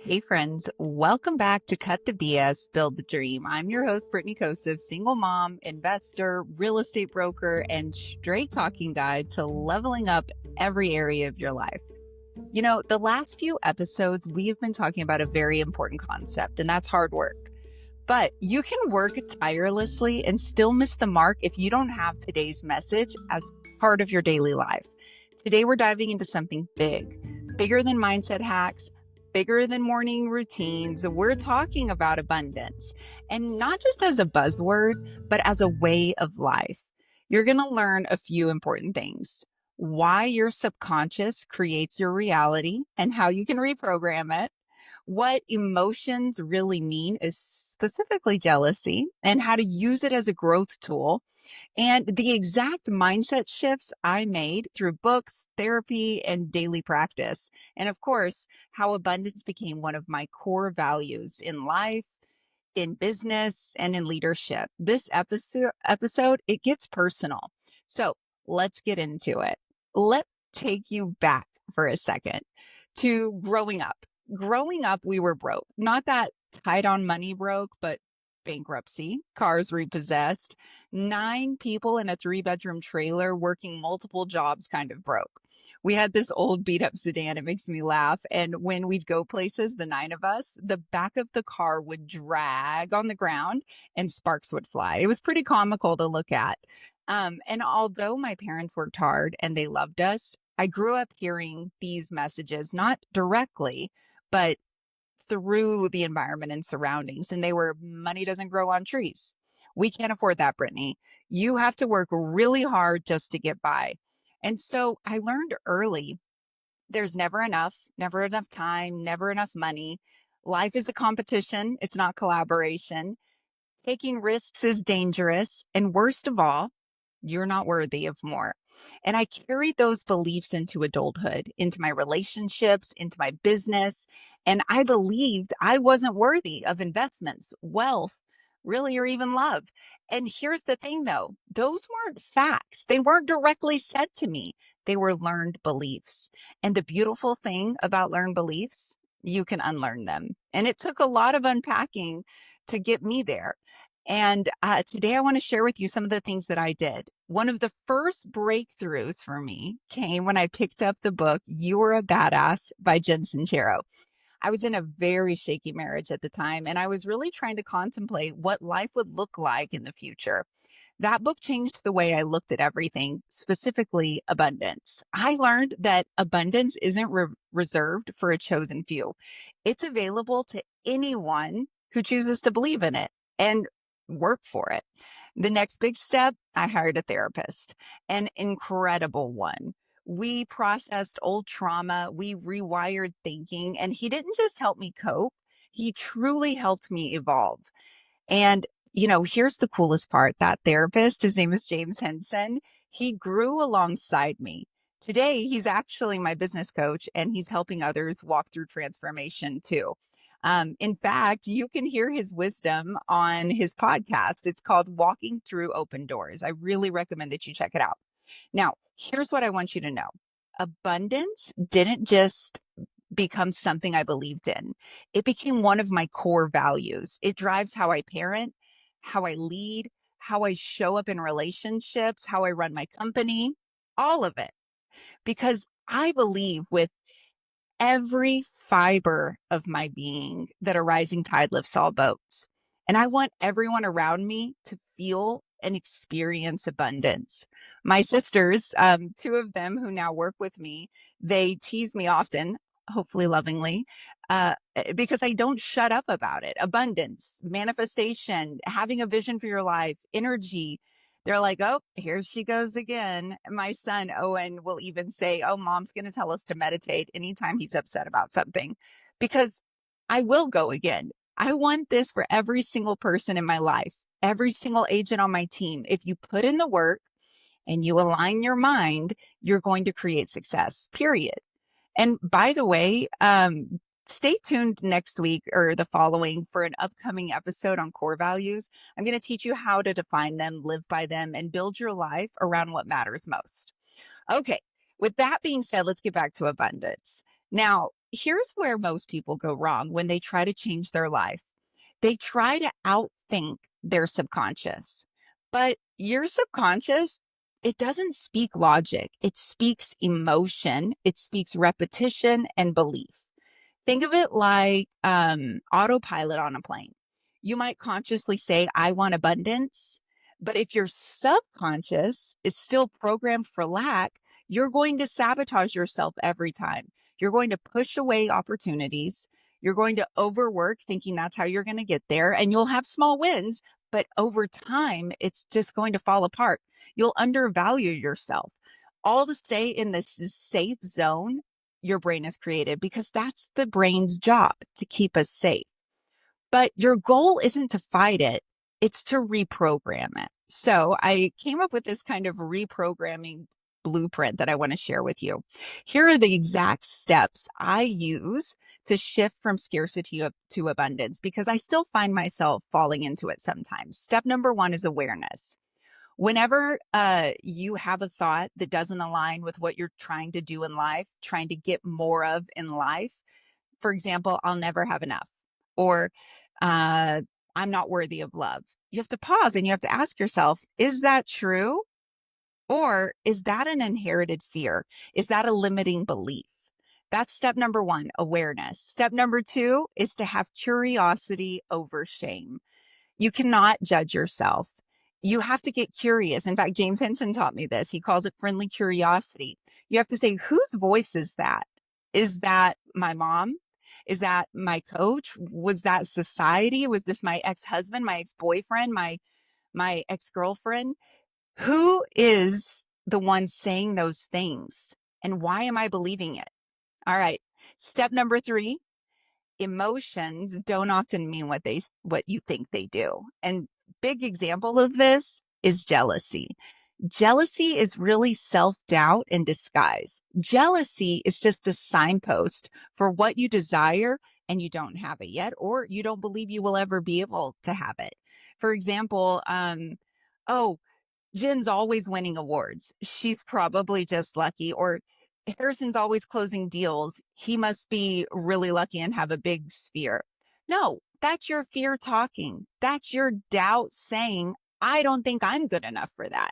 Hey friends, welcome back to Cut the BS, Build the Dream. I'm your host, Brittney Kosev, single mom, investor, real estate broker, and straight talking guide to leveling up every area of your life. You know, the last few episodes, we have been talking about a very important concept, and that's hard work. But you can work tirelessly and still miss the mark if you don't have today's message as part of your daily life. Today, we're diving into something big, bigger than mindset hacks, bigger than morning routines. We're talking about abundance, and not just as a buzzword, but as a way of life. You're going to learn a few important things: why your subconscious creates your reality and how you can reprogram it, what emotions really mean is specifically jealousy, and how to use it as a growth tool, and the exact mindset shifts I made through books, therapy, and daily practice. And of course, how abundance became one of my core values in life, in business, and in leadership. This episode it gets personal. So let's get into it. Let's take you back for a second to growing up. Growing up, we were broke. Not that tight on money broke, but bankruptcy, cars repossessed, 9 people in a 3-bedroom trailer working multiple jobs kind of broke. We had this old beat up sedan. It makes me laugh. And when we'd go places, the 9 of us, the back of the car would drag on the ground and sparks would fly. It was pretty comical to look at. And although my parents worked hard and they loved us, I grew up hearing these messages, not directly, but through the environment and surroundings. And they were, money doesn't grow on trees. We can't afford that, Brittney. You have to work really hard just to get by. And so I learned early there's never enough time, never enough money. Life is a competition, it's not collaboration. Taking risks is dangerous. And worst of all, you're not worthy of more. And I carried those beliefs into adulthood, into my relationships, into my business. And I believed I wasn't worthy of investments, wealth, really, or even love. And here's the thing though, those weren't facts. They weren't directly said to me. They were learned beliefs. And the beautiful thing about learned beliefs, you can unlearn them. And it took a lot of unpacking to get me there. And today I want to share with you some of the things that I did. One of the first breakthroughs for me came when I picked up the book, You Are a Badass by Jen Sincero. I was in a very shaky marriage at the time, and I was really trying to contemplate what life would look like in the future. That book changed the way I looked at everything, specifically abundance. I learned that abundance isn't reserved for a chosen few. It's available to anyone who chooses to believe in it and work for it. The next big step, I hired a therapist, an incredible one. We processed old trauma, we rewired thinking, and he didn't just help me cope, he truly helped me evolve. And, here's the coolest part. That therapist, his name is James Henson, he grew alongside me. Today, he's actually my business coach and he's helping others walk through transformation too. In fact, you can hear his wisdom on his podcast. It's called Walking Through Open Doors. I really recommend that you check it out. Now, here's what I want you to know. Abundance didn't just become something I believed in. It became one of my core values. It drives how I parent, how I lead, how I show up in relationships, how I run my company, all of it. Because I believe with every fiber of my being that a rising tide lifts all boats. And I want everyone around me to feel and experience abundance. My sisters, 2 of them who now work with me, they tease me often, hopefully lovingly, because I don't shut up about it. Abundance, manifestation, having a vision for your life, energy. They're like, oh, here she goes again. My son, Owen, will even say, oh, mom's going to tell us to meditate anytime he's upset about something, because I will go again. I want this for every single person in my life, every single agent on my team. If you put in the work and you align your mind, you're going to create success, period. And by the way, stay tuned next week or the following for an upcoming episode on core values. I'm going to teach you how to define them, live by them, and build your life around what matters most. Okay, with that being said, let's get back to abundance. Now, here's where most people go wrong when they try to change their life. They try to outthink their subconscious, but your subconscious, it doesn't speak logic. It speaks emotion. It speaks repetition and belief. Think of it like autopilot on a plane. You might consciously say, I want abundance. But if your subconscious is still programmed for lack, you're going to sabotage yourself every time. You're going to push away opportunities. You're going to overwork thinking that's how you're going to get there. And you'll have small wins, but over time, it's just going to fall apart. You'll undervalue yourself. All to stay in this safe zone your brain is created, because that's the brain's job, to keep us safe. But your goal isn't to fight it, it's to reprogram it. So I came up with this kind of reprogramming blueprint that I want to share with you. Here are the exact steps I use to shift from scarcity to abundance, because I still find myself falling into it sometimes. Step number one is awareness. Whenever you have a thought that doesn't align with what you're trying to do in life, trying to get more of in life, for example, I'll never have enough, or uh, I'm not worthy of love. You have to pause and you have to ask yourself, is that true? Or is that an inherited fear? Is that a limiting belief? That's step number one, awareness. Step number two is to have curiosity over shame. You cannot judge yourself. You have to get curious. In fact, James Henson taught me this. He calls it friendly curiosity. You have to say, whose voice is that? Is that my mom? Is that my coach? Was that society? Was this my ex-husband, my ex-boyfriend, my ex-girlfriend? Who is the one saying those things? And why am I believing it? All right. Step number three, emotions don't often mean what you think they do. And big example of this is jealousy. Jealousy is really self-doubt in disguise. Jealousy is just a signpost for what you desire and you don't have it yet, or you don't believe you will ever be able to have it. For example, oh, Jen's always winning awards. She's probably just lucky. Or Harrison's always closing deals. He must be really lucky and have a big sphere. No, that's your fear talking. That's your doubt saying, I don't think I'm good enough for that.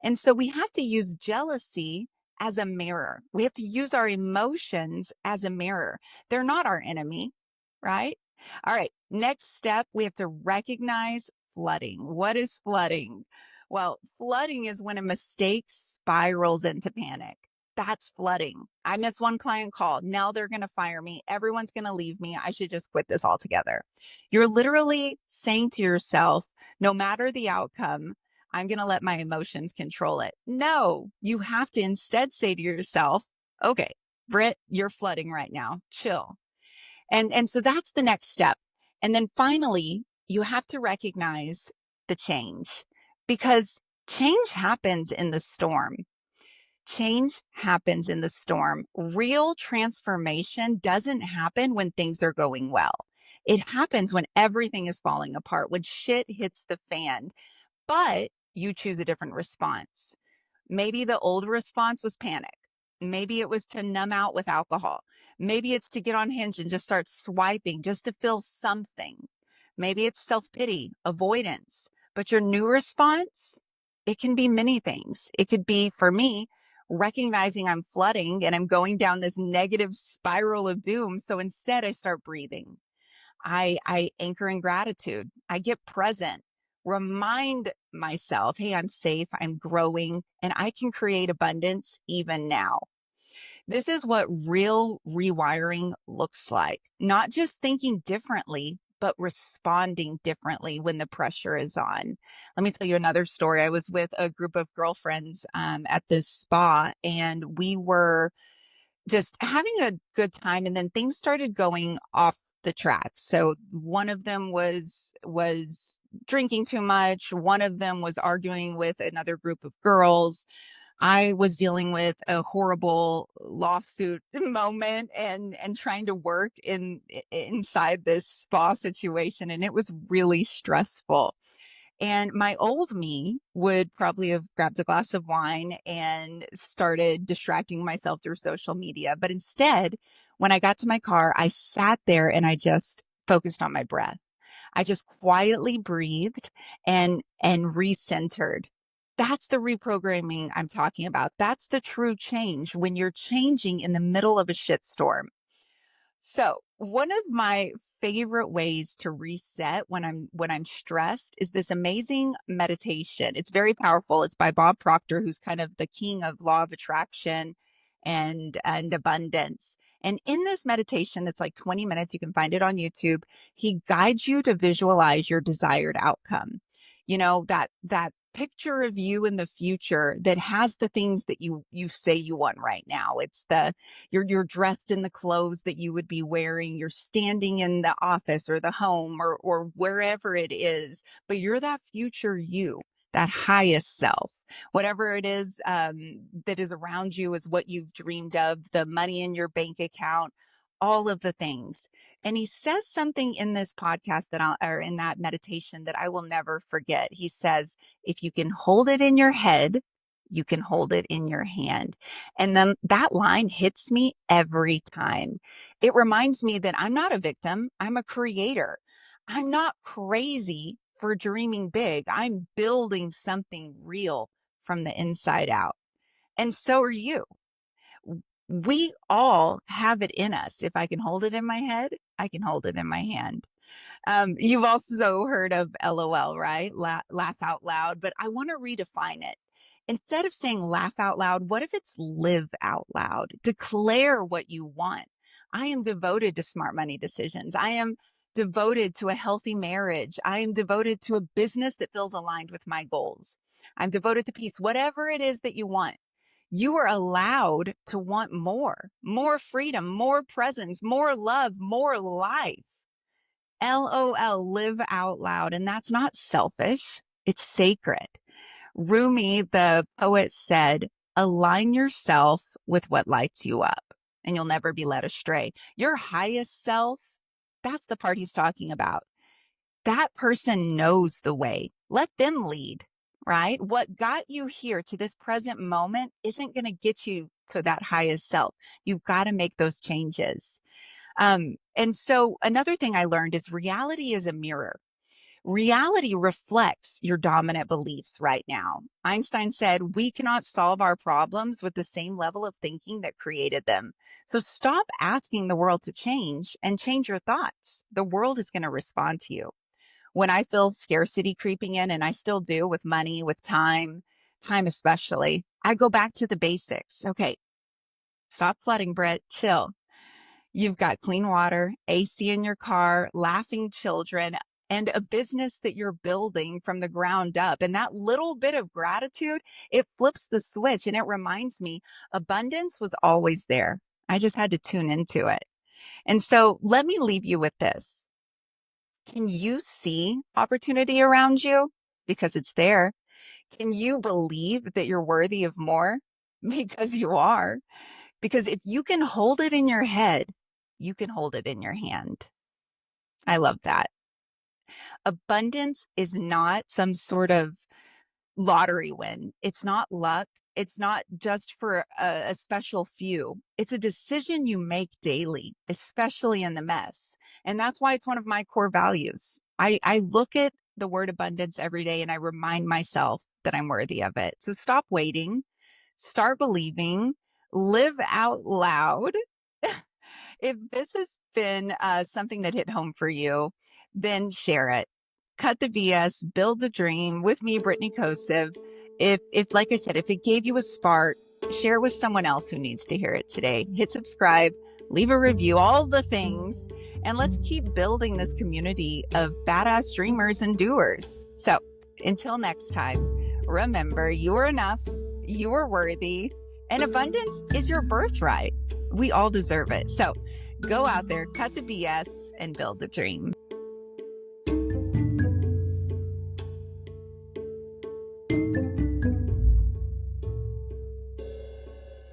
And so we have to use jealousy as a mirror. We have to use our emotions as a mirror. They're not our enemy, right? All right. Next step, we have to recognize flooding. What is flooding? Well, flooding is when a mistake spirals into panic. That's flooding. I missed one client call. Now they're going to fire me. Everyone's going to leave me. I should just quit this altogether. You're literally saying to yourself, no matter the outcome, I'm going to let my emotions control it. No, you have to instead say to yourself, okay, Britt, you're flooding right now. Chill. And so that's the next step. And then finally, you have to recognize the change, because change happens in the storm. Change happens in the storm. Real transformation doesn't happen when things are going well. It happens when everything is falling apart, when shit hits the fan, but you choose a different response. Maybe the old response was panic. Maybe it was to numb out with alcohol. Maybe it's to get on Hinge and just start swiping just to feel something. Maybe it's self-pity, avoidance. But your new response, it can be many things. It could be, for me, recognizing I'm flooding and I'm going down this negative spiral of doom. So instead, I start breathing. I anchor in gratitude. I get present, remind myself, hey, I'm safe, I'm growing, and I can create abundance even now. This is what real rewiring looks like. Not just thinking differently, but responding differently when the pressure is on. Let me tell you another story. I was with a group of girlfriends at this spa, and we were just having a good time, and then things started going off the track. So one of them was drinking too much, one of them was arguing with another group of girls. I was dealing with a horrible lawsuit moment, and trying to work inside this spa situation, and it was really stressful. And my old me would probably have grabbed a glass of wine and started distracting myself through social media. But instead, When I got to my car, I sat there and I just focused on my breath. I just quietly breathed and recentered. That's the reprogramming I'm talking about. That's the true change when you're changing in the middle of a shitstorm. So, one of my favorite ways to reset when I'm stressed is this amazing meditation. It's very powerful. It's by Bob Proctor, who's kind of the king of law of attraction and abundance. And in this meditation that's like 20 minutes, you can find it on YouTube, he guides you to visualize your desired outcome. You know, that picture of you in the future that has the things that you say you want right now. It's the you're dressed in the clothes that you would be wearing. You're standing in the office or the home or wherever it is, but you're that future you, that highest self. Whatever it is that is around you is what you've dreamed of, the money in your bank account, all of the things. And he says something in this podcast or in that meditation that I will never forget. He says, if you can hold it in your head, you can hold it in your hand. And then that line hits me every time. It reminds me that I'm not a victim, I'm a creator. I'm not crazy for dreaming big. I'm building something real from the inside out. And so are you. We all have it in us. If I can hold it in my head, I can hold it in my hand. You've also heard of LOL, right? Laugh out loud, but I want to redefine it. Instead of saying laugh out loud, what if it's live out loud? Declare what you want. I am devoted to smart money decisions. I am devoted to a healthy marriage. I am devoted to a business that feels aligned with my goals. I'm devoted to peace, whatever it is that you want. You are allowed to want more freedom, more presence, more love, more life. LOL, live out loud. And that's not selfish, it's sacred. Rumi, the poet, said, align yourself with what lights you up, and you'll never be led astray. Your highest self, that's the part he's talking about. That person knows the way. Let them lead, right? What got you here to this present moment isn't going to get you to that highest self. You've got to make those changes. And so another thing I learned is reality is a mirror. Reality reflects your dominant beliefs right now. Einstein said, we cannot solve our problems with the same level of thinking that created them. So stop asking the world to change and change your thoughts. The world is going to respond to you. When I feel scarcity creeping in, and I still do with money, with time especially, I go back to the basics. Okay, stop flooding, Britt, chill. You've got clean water, AC in your car, laughing children, and a business that you're building from the ground up. And that little bit of gratitude, it flips the switch and it reminds me abundance was always there. I just had to tune into it. And so let me leave you with this. Can you see opportunity around you? Because it's there. Can you believe that you're worthy of more? Because you are. Because if you can hold it in your head, you can hold it in your hand. I love that. Abundance is not some sort of lottery win. It's not luck. It's not just for a special few. It's a decision you make daily, especially in the mess. And that's why it's one of my core values. I look at the word abundance every day and I remind myself that I'm worthy of it. So stop waiting, start believing, live out loud. If this has been something that hit home for you, then share it. Cut the BS, build the dream with me, Brittney Kosev. If, like I said, if it gave you a spark, share it with someone else who needs to hear it today. Hit subscribe, leave a review, all the things. And let's keep building this community of badass dreamers and doers. So until next time, remember, you are enough, you are worthy, and abundance is your birthright. We all deserve it. So go out there, cut the BS, and build the dream.